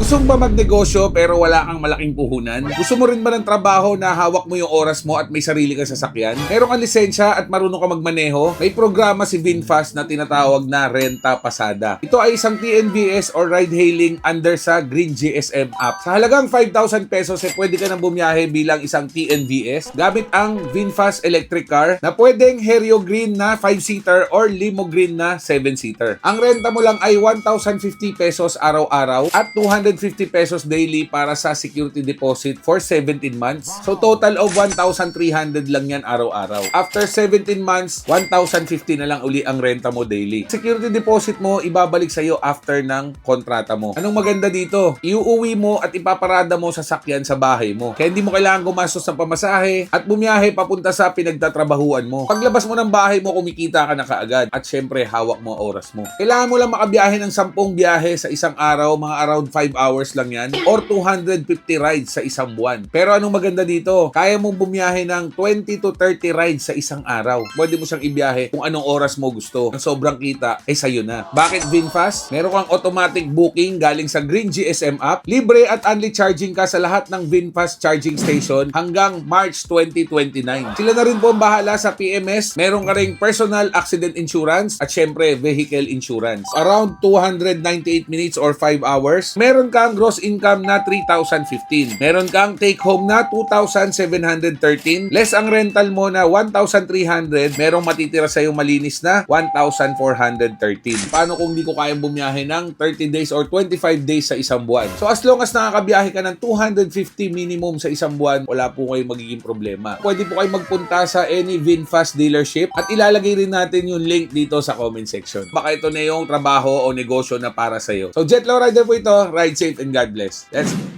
Gusto mo ba magnegosyo pero wala kang malaking puhunan? Gusto mo rin ba ng trabaho na hawak mo yung oras mo at may sarili kang sasakyan? Meron kang lisensya at marunong ka magmaneho? May programa si VinFast na tinatawag na Renta Pasada. Ito ay isang TNVS or ride-hailing under sa Green GSM app. Sa halagang 5,000 pesos pwede ka nang bumiyahe bilang isang TNVS gamit ang VinFast electric car na pwedeng Herio Green na 5-seater or Limo Green na 7-seater. Ang renta mo lang ay 1,050 pesos araw-araw at 250 pesos daily para sa security deposit for 17 months. So total of 1,300 lang yan araw-araw. After 17 months, 1,050 na lang uli ang renta mo daily. Security deposit mo ibabalik sa'yo after ng kontrata mo. Anong maganda dito? Iuuwi mo at ipaparada mo sa sakyan sa bahay mo. Kaya hindi mo kailangan gumastos ng pamasahe at bumiyahe papunta sa pinagtatrabahuan mo. Paglabas mo ng bahay mo, kumikita ka na kaagad. At syempre, hawak mo ang oras mo. Kailangan mo lang makabiyahe ng 10 biyahe sa isang araw, mga around 5 hours lang yan, or 250 rides sa isang buwan. Pero anong maganda dito? Kaya mong bumiyahe ng 20 to 30 rides sa isang araw. Pwede mo siyang ibiyahe kung anong oras mo gusto. Ang sobrang kita ay sa'yo na. Bakit VinFast? Meron kang automatic booking galing sa Green GSM app. Libre at only charging ka sa lahat ng VinFast charging station hanggang March 2029. Sila na rin po ang bahala sa PMS. Meron ka ring personal accident insurance at syempre vehicle insurance. Around 298 minutes or 5 hours. Meron kang gross income na 3,015. Meron kang take home na 2,713. Less ang rental mo na 1,300. Merong matitira sa'yo malinis na 1,413. Paano kung di ko kayang bumiyahe ng 30 days or 25 days sa isang buwan? So as long as nakakabiyahe ka ng 250 minimum sa isang buwan, wala po kayong magiging problema. Pwede po kayo magpunta sa any VinFast dealership at ilalagay rin natin yung link dito sa comment section. Baka ito na yung trabaho o negosyo na para sa'yo. So Jetlaw Rider po ito. Ride safe and God bless. Let's go.